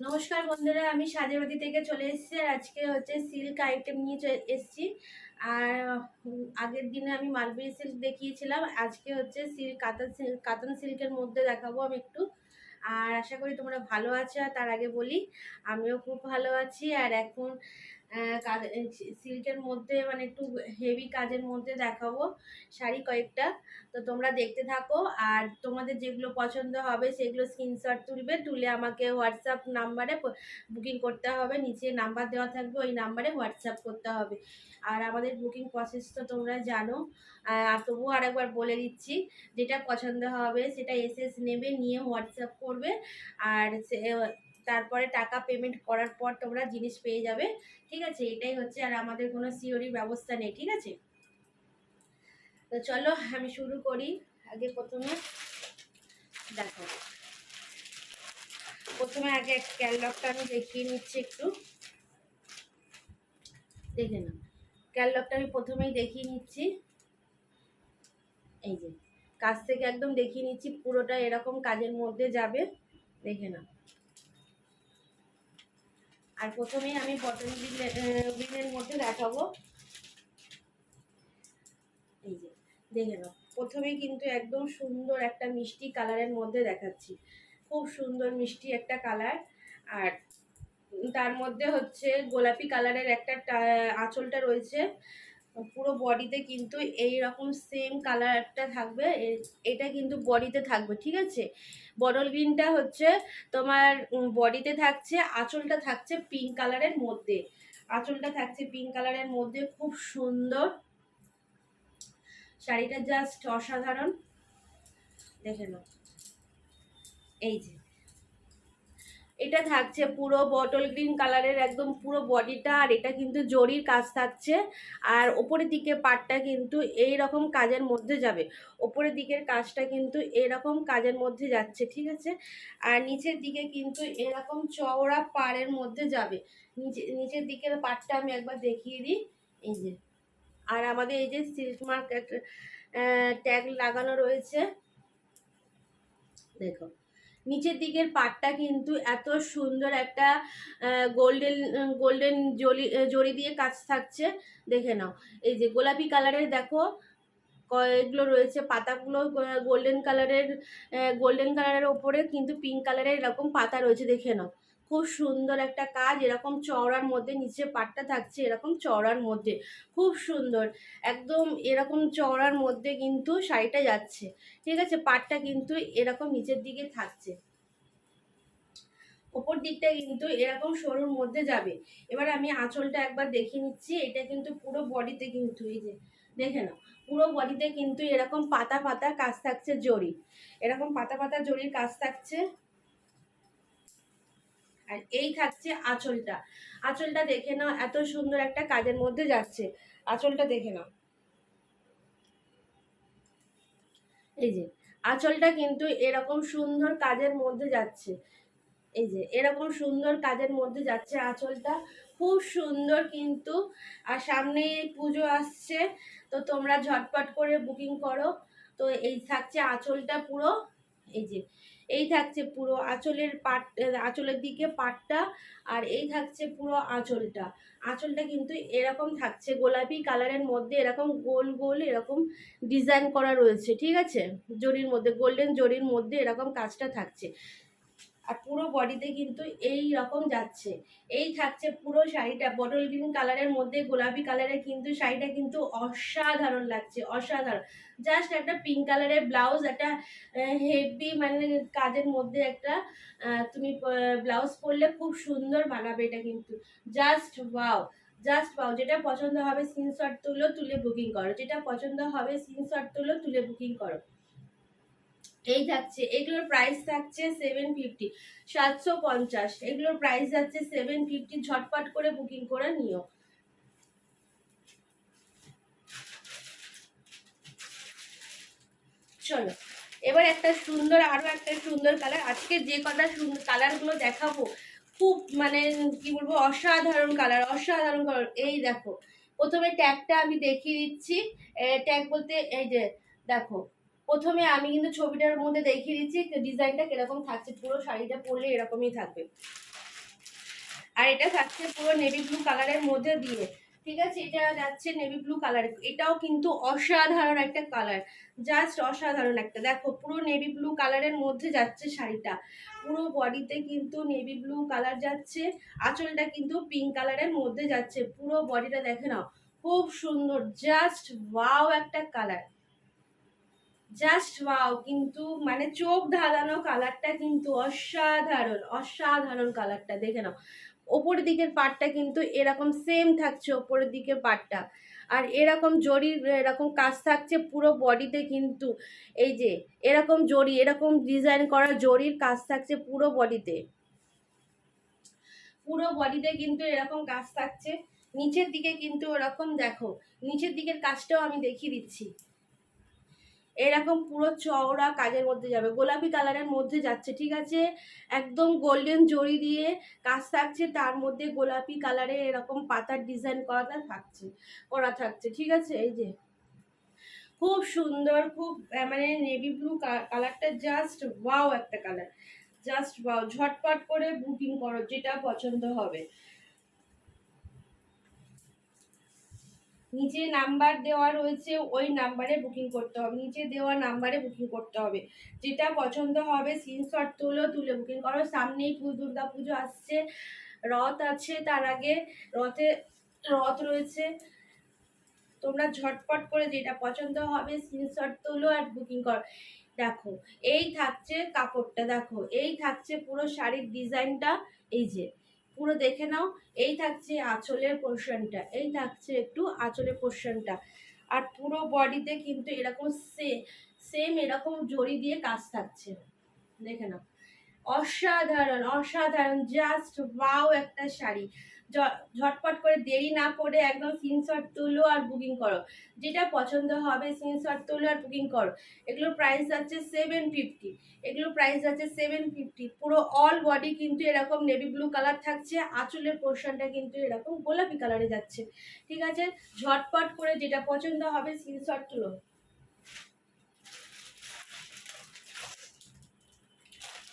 নমস্কার বন্ধুরা, আমি সাজেবাতি থেকে চলে এসেছি। আর আজকে হচ্ছে সিল্ক আইটেম নিয়ে এসেছি। আর আগের দিনে আমি মালবেরি সিল্ক দেখিয়েছিলাম, আজকে হচ্ছে সিল্ক কাতান সিল্কের মধ্যে দেখাবো আমি একটু। আর আশা করি তোমরা ভালো আছো। আর তার আগে বলি, আমিও খুব ভালো আছি। আর এখন সিল্কের মধ্যে মানে একটু হেভি কাজের মধ্যে দেখাবো শাড়ি কয়েকটা। তো তোমরা দেখতে থাকো। আর তোমাদের যেগুলো পছন্দ হবে সেগুলো স্ক্রিনশট তুলে আমাকে হোয়াটসঅ্যাপ নাম্বারে বুকিং করতে হবে। নিচে নাম্বার দেওয়া থাকবে, ওই নাম্বারে হোয়াটসঅ্যাপ করতে হবে। আর আমাদের বুকিং প্রসেস তো তোমরা জানো। আর তবুও আরেকবার বলে দিচ্ছি, যেটা পছন্দ হবে সেটা এসএস নেবে, নিয়ে হোয়াটসঅ্যাপ করবে। আর তারপরে টাকা পেমেন্ট করার পর তোমরা জিনিস পেয়ে যাবে। ঠিক আছে, এটাই হচ্ছে। আর আমাদের কোনো সিওরি ব্যবস্থা নেই, ঠিক আছে। তো চলো আমি শুরু করি। আগে প্রথমে দেখো, আগে ক্যাটলগটা আমি দেখিয়ে নিচ্ছি একটু, দেখে নাও। ক্যাটলগটা আমি প্রথমেই দেখিয়ে নিচ্ছি। এই যে কাছ থেকে একদম দেখিয়ে নিচ্ছি, পুরোটা এরকম কাজের মধ্যে যাবে, দেখে নাও। আর প্রথমেই আমি বটন গ্রিনের মধ্যে দেখাবো। এই যে দেখে নাও, প্রথমেই কিন্তু একদম সুন্দর একটা মিষ্টি কালারের মধ্যে দেখাচ্ছি। খুব সুন্দর মিষ্টি একটা কালার। আর তার মধ্যে হচ্ছে গোলাপি কালারের একটা আঁচলটা রয়েছে। পুরো বডিতে কিন্তু এই রকম সেম কালারটা থাকবে। এটা কিন্তু বডিতে থাকবে, ঠিক আছে। বটল গ্রিনটা হচ্ছে তোমার বডিতে থাকছে, আঁচলটা থাকছে পিঙ্ক কালারের মধ্যে। খুব সুন্দর শাড়িটা, জাস্ট অসাধারণ। দেখে নাও, এই যে এটা থাকছে পুরো বটল গ্রিন কালারের একদম পুরো বডিটা। আর এটা কিন্তু জরির কাজ থাকছে। আর ওপরের দিকে পাটটা কিন্তু এই রকম কাজের মধ্যে যাবে। ওপরের দিকের কাজটা কিন্তু এরকম কাজের মধ্যে যাচ্ছে, ঠিক আছে। আর নিচের দিকে কিন্তু এরকম চওড়া পাড়ের মধ্যে যাবে। নিচের দিকের পাটটা আমি একবার দেখিয়ে দিই। এই যে, আর আমাদের এই যে সিল্ক মার্ক ট্যাগ লাগানো রয়েছে, দেখো। নিচের দিকের পাটটা কিন্তু এত সুন্দর একটা গোল্ডেন গোল্ডেন জড়ি দিয়ে কাজ থাকছে, দেখে নাও। এই যে গোলাপি কালারের দেখো কয়েকগুলো রয়েছে পাতাগুলো, গোল্ডেন কালারের ওপরে কিন্তু পিঙ্ক কালারের এরকম পাতা রয়েছে, দেখে নাও। খুব সুন্দর একটা কাজ, এরকম চওড়ার মধ্যে নিচে পাটটা থাকছে এরকম চওড়ার মধ্যে, খুব সুন্দর। একদম এরকম চওড়ার মধ্যে কিন্তু শাড়িটা যাচ্ছে, ঠিক আছে। পাটটা কিন্তু এরকম নিচের দিকে থাকছে, ওপর দিকটা কিন্তু এরকম সরুর মধ্যে যাবে। এবার আমি আঁচলটা একবার দেখে নিচ্ছি। এটা কিন্তু পুরো বডিতে কিন্তু এই যে দেখে নাও, পুরো বডিতে কিন্তু এরকম পাতা পাতা কাজ থাকছে, জড়ি এরকম পাতা পাতা জড়ির কাজ থাকছে। আর এই থাকছে আঁচলটা দেখে নাও, এত সুন্দর একটা কাজের মধ্যে যাচ্ছে। আঁচলটা দেখে নাও, এই যে আঁচলটা কিন্তু এরকম সুন্দর কাজের মধ্যে যাচ্ছে। এই যে এরকম সুন্দর কাজের মধ্যে যাচ্ছে আঁচলটা, খুব সুন্দর কিন্তু। আর সামনে পুজো আসছে, তো তোমরা ঝটপট করে বুকিং করো। তো এই থাকছে আঁচলটা পুরো, এই যে এই থাকছে পুরো আঁচলের দিকে পাটটা। আর এই থাকছে পুরো আঁচলটা কিন্তু এরকম থাকছে গোলাপি কালারের মধ্যে, এরকম গোল গোল এরকম ডিজাইন করা রয়েছে, ঠিক আছে। জরির মধ্যে, গোল্ডেন জরির মধ্যে এরকম কাজটা থাকছে। আর পুরো বডিতে কিন্তু এই রকম যাচ্ছে। এই থাকছে পুরো শাড়িটা বটল গ্রিন কালারের মধ্যে গোলাপি কালারের, কিন্তু শাড়িটা কিন্তু অসাধারণ লাগছে, অসাধারণ। জাস্ট একটা পিঙ্ক কালারের ব্লাউজ, একটা হেভি মানে কাজের মধ্যে একটা তুমি ব্লাউজ পরলে খুব সুন্দর মানাবে এটা কিন্তু। জাস্ট ওয়াও, যেটা পছন্দ হবে স্ক্রিনশট তুলে বুকিং করো। তুলে বুকিং করো। এই থাকছে, এগুলোর প্রাইস থাকছে 750, 750। এগুলোর প্রাইস যাচ্ছে 750। ঝটপট করে বুকিং করে নিও। চলো এবার আরো একটা সুন্দর কালার। আজকে যে কটা সুন্দর কালারগুলো দেখাবো, খুব মানে কি বলবো, অসাধারণ কালার। এই দেখো, প্রথমে ট্যাগটা আমি দেখিয়ে দিচ্ছি। ট্যাগ বলতে এই যে দেখো, প্রথমে আমি কিন্তু ছবিটার মধ্যে দেখিয়ে দিচ্ছি ডিজাইনটা কিরকম থাকছে। পুরো শাড়িটা পরলে এরকমই থাকবে। আর এটা থাকছে পুরো নেভি ব্লু কালারের মধ্যে দিয়ে, ঠিক আছে। এটা যাচ্ছে নেভি ব্লু কালার, এটাও কিন্তু অসাধারণ একটা কালার, জাস্ট অসাধারণ একটা। দেখো পুরো নেভি ব্লু কালারের মধ্যে যাচ্ছে শাড়িটা, পুরো বডিতে কিন্তু নেভি ব্লু কালার যাচ্ছে, আঁচলটা কিন্তু পিঙ্ক কালারের মধ্যে যাচ্ছে, পুরো বডিটা দেখে নাও, খুব সুন্দর, জাস্ট ওয়াও একটা কালার, জাস্ট ওয়াও। কিন্তু মানে চোখ ধাঁধানো কালারটা কিন্তু অসাধারণ, অসাধারণ কালারটা দেখে নাও। ওপরের দিকের পাটটা কিন্তু এরকম সেম থাকছে, ওপরের দিকের পাটটা, আর এরকম জরির এরকম কাজ থাকছে পুরো বডিতে কিন্তু, এই যে এরকম জরি, এরকম ডিজাইন করা জরির কাজ থাকছে পুরো বডিতে, পুরো বডিতে কিন্তু এরকম কাজ থাকছে। নিচের দিকে কিন্তু এরকম দেখো, নিচের দিকের কাজটাও আমি দেখিয়ে দিচ্ছি, এরকম পুরো চওড়া কাজের মধ্যে যাবে, গোলাপি কালারের মধ্যে যাচ্ছে, ঠিক আছে। একদম গোল্ডেন জরি দিয়ে কাজ থাকছে, তার মধ্যে গোলাপি কালারে এরকম পাতার ডিজাইন করা থাকছে, ঠিক আছে। এই যে খুব সুন্দর, খুব মানে নেভি ব্লু কালারটা জাস্ট ওয়াও একটা কালার, জাস্ট ওয়াও। ঝটপট করে বুকিং করো যেটা পছন্দ হবে। নিচে নাম্বার দেওয়া রয়েছে, ওই নাম্বারে বুকিং করতে হবে, নিচে দেওয়া নাম্বারে বুকিং করতে হবে, যেটা পছন্দ হবে স্ক্রিনশট তুলে বুকিং করো। সামনেই দুর্গা পুজো আসছে, রথ আছে, তার আগে রথ রয়েছে, তোমরা ঝটপট করে যেটা পছন্দ হবে স্ক্রিনশট তোলো আর বুকিং করো। দেখো এই থাকছে কাপড়টা, দেখো এই থাকছে পুরো শাড়ির ডিজাইনটা, এই যে পুরো দেখে নাও। এই থাকছে আঁচলের পোর্শনটা, এই থাকছে একটু আঁচলের পোর্শনটা, আর পুরো বডিতে কিন্তু এরকম সেম এরকম জড়ি দিয়ে কাজ থাকছে, দেখে নাও। অসাধারণ, অসাধারণ, জাস্ট ওয়াও একটা শাড়ি। ঝটপট করে দেরি না করে একদম স্ক্রিনশট তুলো আর বুকিং করো, যেটা পছন্দ হবে স্ক্রিনশট তুলো আর বুকিং করো। এগুলোর প্রাইস আছে 750, এগুলোর প্রাইস আছে 750। পুরো অল বডি কিন্তু এরকম নেভি ব্লু কালার থাকছে, আঁচলের পোর্শনটা কিন্তু এরকম গোলাপি কালারে যাচ্ছে, ঠিক আছে। ঝটপট করে যেটা পছন্দ হবে স্ক্রিনশট তুলো।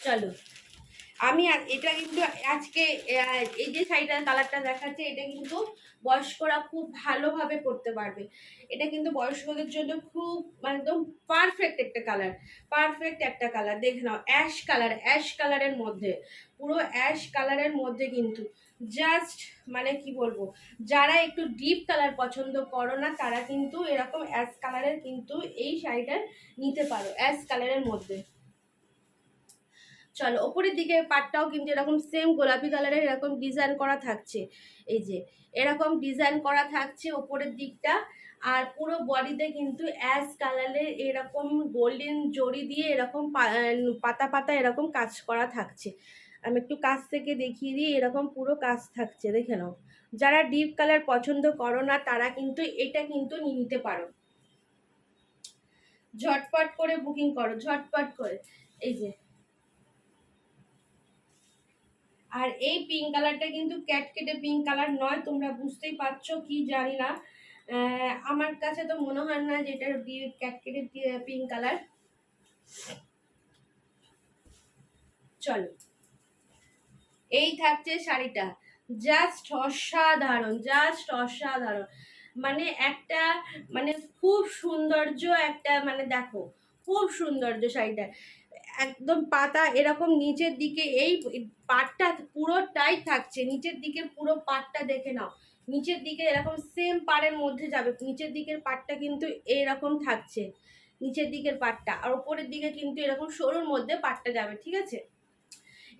চলো আমি এটা কিন্তু আজকে এই যে শাড়িটার কালারটা দেখাচ্ছে, এটা কিন্তু বয়স্করা খুব ভালোভাবে পরতে পারবে, এটা কিন্তু বয়স্কদের জন্য খুব মানে একদম পারফেক্ট একটা কালার, পারফেক্ট একটা কালার। দেখে নাও অ্যাশ কালারের মধ্যে, পুরো অ্যাশ কালারের মধ্যে কিন্তু জাস্ট মানে কি বলবো, যারা একটু ডিপ কালার পছন্দ করো না তারা কিন্তু এরকম অ্যাশ কালারের কিন্তু এই শাড়িটা নিতে পারো, অ্যাশ কালারের মধ্যে। চলো ওপরের দিকে পাটটাও কিন্তু এরকম সেম গোলাপি কালারের এরকম ডিজাইন করা থাকছে, এই যে এরকম ডিজাইন করা থাকছে ওপরের দিকটা, আর পুরো বডিতে কিন্তু অ্যাশ কালারের এরকম গোল্ডেন জড়ি দিয়ে এরকম পাতা পাতা এরকম কাজ করা থাকছে। আমি একটু কাছ থেকে দেখিয়ে দিই, এরকম পুরো কাজ থাকছে, দেখে নাও। যারা ডিপ কালার পছন্দ করো না তারা কিন্তু এটা কিন্তু নিতে পারো, ঝটপট করে বুকিং করো, ঝটপট করে। এই যে আর এই পিঙ্ক কালারটা কিন্তু ক্যাটকেটে পিঙ্ক কালার নয়, তোমরা বুঝতেই পারছো কি জানি না, আমার কাছে তো মনে হয় না যে এটা ক্যাটকেটে পিঙ্ক কালার। চলো এই থাকছে শাড়িটা, জাস্ট অসাধারণ, জাস্ট অসাধারণ, মানে একটা মানে খুব সৌন্দর্য একটা, মানে দেখো খুব সৌন্দর্য শাড়িটা, একদম পাতা এরকম নিচের দিকে এই পাটটা পুরোটাই থাকছে, নিচের দিকে পুরো পাটটা দেখে নাও, নিচের দিকে এরকম সেম পাড়ের মধ্যে যাবে, নিচের দিকের পাটটা কিন্তু এরকম থাকছে, নিচের দিকের পাটটা, আর উপরের দিকে কিন্তু এরকম সরুর মধ্যে পাটটা যাবে, ঠিক আছে।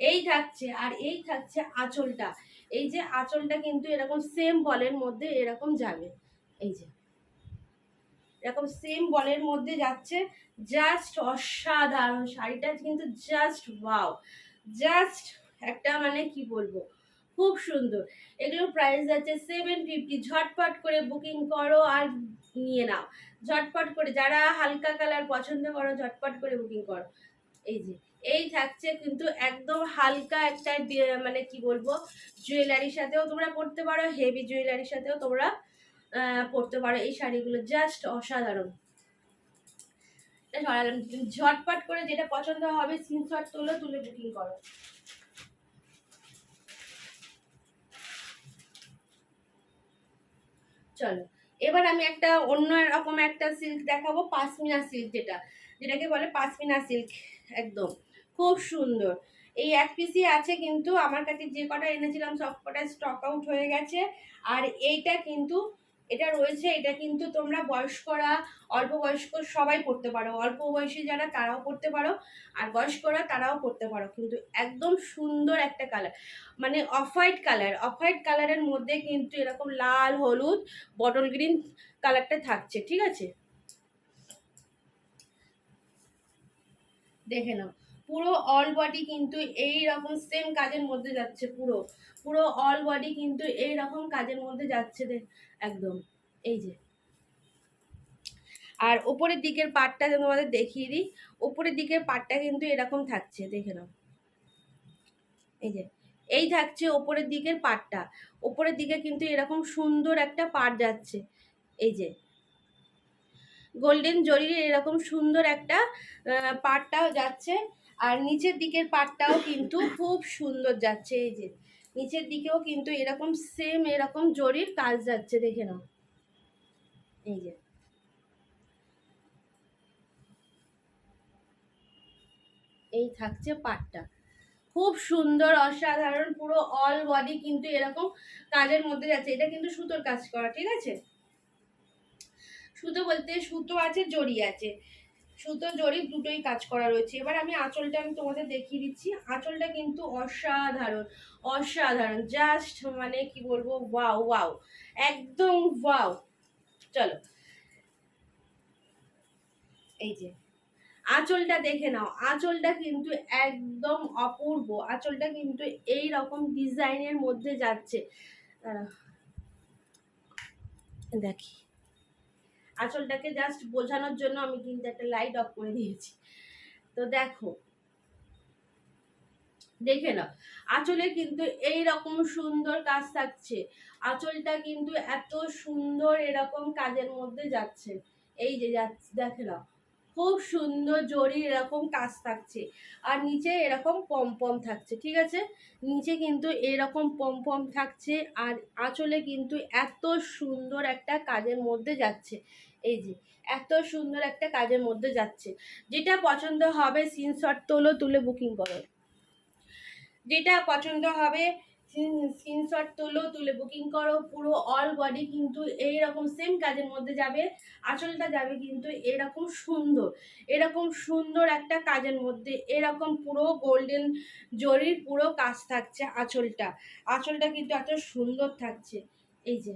এই থাকছে, আর এই থাকছে আঁচলটা, এই যে আঁচলটা কিন্তু এরকম সেম বলের মধ্যে এরকম যাবে, এই যে এরকম সেম বলের মধ্যে যাচ্ছে, জাস্ট অসাধারণ শাড়িটা কিন্তু, জাস্ট ওয়াও, জাস্ট একটা মানে কি বলবো, খুব সুন্দর। এগুলোর প্রাইস আছে 750, ঝটপট করে বুকিং করো আর নিয়ে নাও, ঝটপট করে, যারা হালকা কালার পছন্দ করো ঝটপট করে বুকিং করো। এই যে এই থাকছে কিন্তু একদম হালকা একটা মানে কি বলবো, জুয়েলারির সাথেও তোমরা পরতে পারো, হেভি জুয়েলারির সাথেও তোমরা পরতে পারো, এই শাড়িগুলো জাস্ট অসাধারণ। ঝটপট করে যেটা পছন্দ হবে স্ক্রিনশট তুলে বুকিং করো। চলো এবার আমি একটা অন্য রকম একটা সিল্ক দেখাবো, পাশমিনা সিল্ক, যেটাকে বলে পাশমিনা সিল্ক। একদম খুব সুন্দর। এই এক পিসই আছে, কিন্তু আমার কাছে যে কটা এনেছিলাম সব কটা স্টক আউট হয়ে গেছে। আর এইটা কিন্তু এটা রয়েছে, এটা কিন্তু তোমরা বয়স্করা, অল্প বয়স্ক সবাই পড়তে পারো, অল্প বয়সী যারা তারাও পড়তে পারো, আর বয়স্করা তারাও পড়তে পারো। কিন্তু একদম সুন্দর একটা কালার, মানে অফ হোয়াইট কালারের মধ্যে কিন্তু এরকম লাল হলুদ বটল গ্রিন কালারটা থাকছে, ঠিক আছে? দেখে নাও, পুরো অল বডি কিন্তু এই রকম সেম কাজের মধ্যে যাচ্ছে, পুরো পুরো অল বডি কিন্তু এই রকম কাজের মধ্যে যাচ্ছে একদম। এই যে, আর ওপরের দিকের পাটটা তোমাদের দেখিয়ে দিই, ওপরের দিকের পাটটা কিন্তু এরকম থাকছে, দেখে নাও। এই যে, এই থাকছে ওপরের দিকের পাটটা, ওপরের দিকে কিন্তু এরকম সুন্দর একটা পাট যাচ্ছে। এই যে গোল্ডেন জরির এরকম সুন্দর একটা পাটটাও যাচ্ছে, আর নিচের দিকের পাটটাও কিন্তু খুব সুন্দর যাচ্ছে। এই যে নিচের দিকেও কিন্তু এরকম সেম এরকম জরির কাজ যাচ্ছে, দেখে নাও। এই যে, এই থাকছে পাটটা, খুব সুন্দর অসাধারণ, পুরো অল বডি কিন্তু এরকম কাজের মধ্যে যাচ্ছে। এটা কিন্তু সুতোর কাজ করা, ঠিক আছে? সুতো বলতে সুতো আছে, জড়ি আছে, সুতো জড়ি দুটোই কাজ করা রয়েছে। এবার আমি আঁচলটা তোমাদের দেখিয়ে দিচ্ছি। আঁচলটা কিন্তু অসাধারণ, অসাধারণ, জাস্ট মানে কি বলবো, ওয়াও ওয়াও, একদম ওয়াও। চলো এই যে আঁচলটা দেখে নাও, আঁচলটা কিন্তু একদম অপূর্ব, আঁচলটা কিন্তু এই রকম ডিজাইনের মধ্যে যাচ্ছে। দেখি, আঁচলটাকে জাস্ট বোঝানোর জন্য আমি কিন্তু একটা লাইট অফ করে দিয়েছি। তো দেখো, দেখে নাও, আঁচলে কিন্তু এই রকম সুন্দর কাজ থাকছে। আঁচলটা কিন্তু এত সুন্দর এরকম কাজের মধ্যে যাচ্ছে। এই যে যাচ্ছে, দেখে নাও, খুব সুন্দর জরি এরকম কাজ থাকছে। আর নিচে এরকম পম থাকছে, ঠিক আছে? নিচে কিন্তু এরকম পম থাকছে, আর আঁচলে কিন্তু এত সুন্দর একটা কাজের মধ্যে যাচ্ছে। এই যে এত সুন্দর একটা কাজের মধ্যে যাচ্ছে। যেটা পছন্দ হবে স্ক্রিনশট তোলো, তুলে বুকিং করো। যেটা পছন্দ হবে স্ক্রিনশট তোলো, তুলে বুকিং করো। পুরো অল বডি কিন্তু এইরকম সেম কাজের মধ্যে যাবে। আঁচলটা যাবে কিন্তু এরকম সুন্দর, এরকম সুন্দর একটা কাজের মধ্যে, এরকম পুরো গোল্ডেন জরির পুরো কাজ থাকছে। আঁচলটা, আঁচলটা কিন্তু এত সুন্দর থাকছে। এই যে,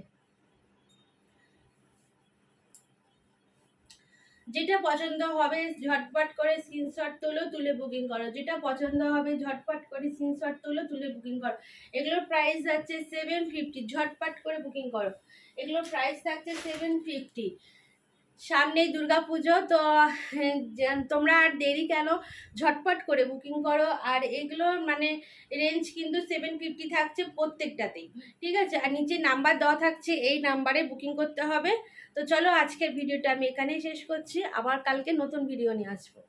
যেটা পছন্দ হবে ঝটপট করে স্ক্রিনশট তোলো, তুলে বুকিং করো। যেটা পছন্দ হবে ঝটপট করে স্ক্রিনশট তোলো, তুলে বুকিং করো। এগুলোর প্রাইস যাচ্ছে 750, ঝটপট করে বুকিং করো। এগুলোর প্রাইস থাকছে 750। সামনেই দুর্গাপুজো, তো তোমরা আর দেরি কেন, ঝটপট করে বুকিং করো। আর এগুলোর মানে রেঞ্জ কিন্তু 750 থাকছে প্রত্যেকটাতেই, ঠিক আছে? আর নিচে নাম্বার দেওয়া থাকছে, এই নাম্বারে বুকিং করতে হবে। তো চলো আজকের ভিডিওটা আমি এখানেই শেষ করছি, আবার কালকে নতুন ভিডিও নিয়ে আসবো।